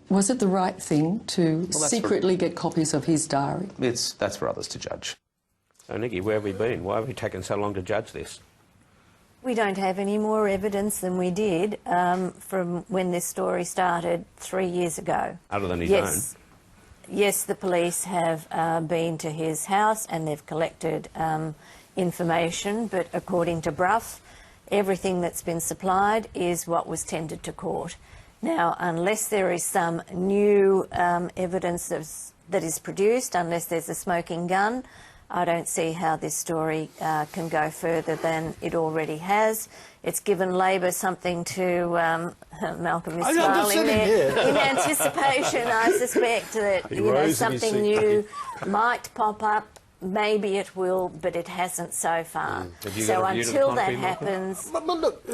Was it the right thing to secretly get copies of his diary? That's for others to judge. So, Niki, where have we been? Why have we taken so long to judge this? We don't have any more evidence than we did from when this story started 3 years ago. Other than his own? Yes, the police have been to his house and they've collected information, but according to Brough, everything that's been supplied is what was tendered to court. Now, unless there is some new evidence that is produced, unless there's a smoking gun, I don't see how this story can go further than it already has. It's given Labor something to... Malcolm is smiling there. In anticipation, I suspect that something new might pop up. Maybe it will, but it hasn't so far. So until that happens... But look,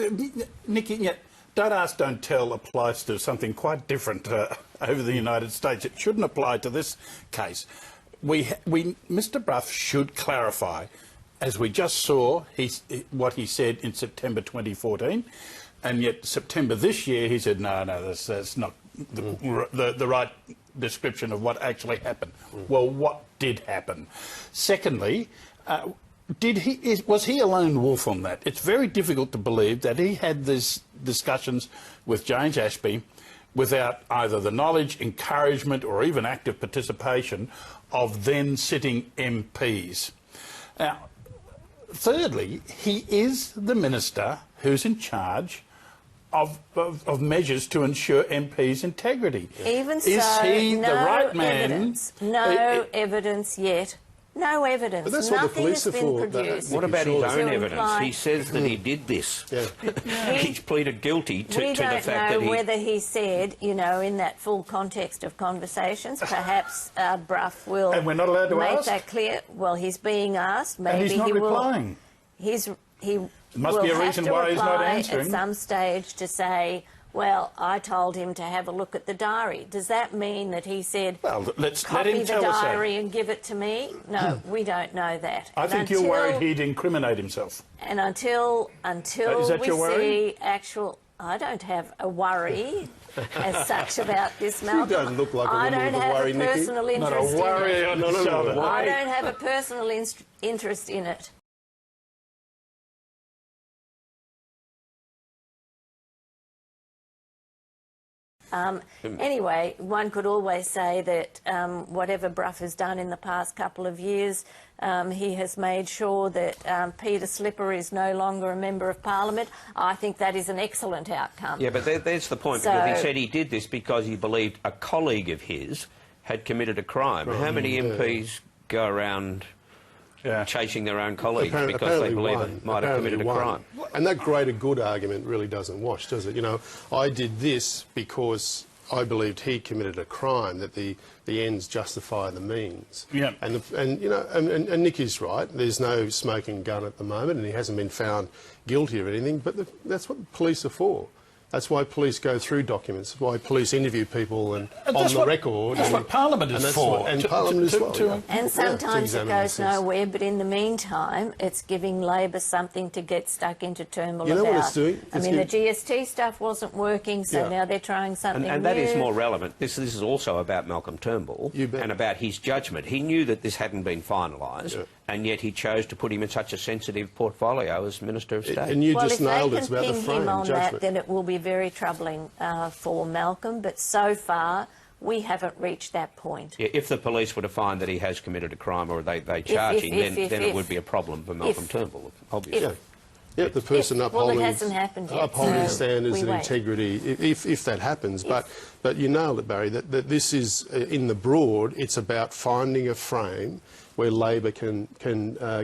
Niki, don't ask, don't tell applies to something quite different over the United States. It shouldn't apply to this case. Mr. Brough should clarify, as we just saw what he said in September 2014, and yet September this year he said, no, that's not the right description of what actually happened. Well, what did happen? Secondly, was he a lone wolf on that? It's very difficult to believe that he had these discussions with James Ashby without either the knowledge, encouragement or even active participation of then sitting MPs. Now, thirdly, he is the minister who's in charge of measures to ensure MPs' integrity. Even is so, he no the right man? Evidence, no evidence yet. No evidence. But that's Nothing what the police has are been for. produced. What about his own evidence? He says that he did this. He's pleaded guilty to the fact that he... We don't know whether he said, in that full context of conversations, perhaps Brough will and we're not allowed to make ask? that clear. Well, he's being asked. Maybe and he's not he replying. He must be a reason why he's not answering. At some stage to say, well, I told him to have a look at the diary. Does that mean that he said, well, let copy him the tell us diary and give it to me? No, we don't know that. I think you're worried he'd incriminate himself. And until we see actual... I don't have a worry as such about this, Malcolm. You don't look like a woman with a worry, Niki. I don't have a personal interest Not a worry in on his shoulder. I don't have a personal interest in it. Anyway, one could always say that whatever Brough has done in the past couple of years, he has made sure that Peter Slipper is no longer a Member of Parliament. I think that is an excellent outcome. Yeah, but there's the point, because he said he did this because he believed a colleague of his had committed a crime. How many MPs go around chasing their own colleagues because they believe it might have committed a crime? And that greater good argument really doesn't wash, does it? I did this because I believed he committed a crime, that the ends justify the means. Yeah. And Niki's right. There's no smoking gun at the moment, and he hasn't been found guilty of anything. But that's what the police are for. That's why police go through documents. That's why police interview people and on the record. That's what Parliament is for. And Parliament as well. And sometimes it goes nowhere, but in the meantime, it's giving Labor something to get stuck into turmoil about. You know what it's doing? I mean, the GST stuff wasn't working, so now they're trying something new. And that is more relevant. This is also about Malcolm Turnbull and about his judgment. He knew that this hadn't been finalised, and yet he chose to put him in such a sensitive portfolio as Minister of State. And you just nailed it. It's about the frame if they can pin him on judgment. that, then it will be very troubling for Malcolm. But so far, we haven't reached that point. Yeah, if the police were to find that he has committed a crime or they charge him, then it would be a problem for Malcolm Turnbull, obviously. Yeah, the person upholding, it hasn't happened yet, upholding standards and integrity, if that happens. But you nailed it, Barry, that this is, in the broad, it's about finding a frame where Labor can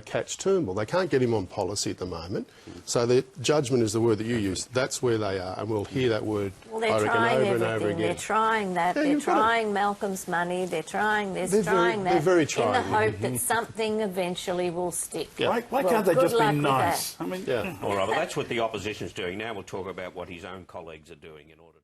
catch Turnbull. They can't get him on policy at the moment. So the judgment is the word that you used. That's where they are, and we'll hear that word, I reckon, over and over again. They're trying that. They're trying Malcolm's money. They're trying this, trying that. They're very trying. In the hope that something eventually will stick. Why can't they just be nice? I mean, all right, well, that's what the opposition's doing. Now we'll talk about what his own colleagues are doing in order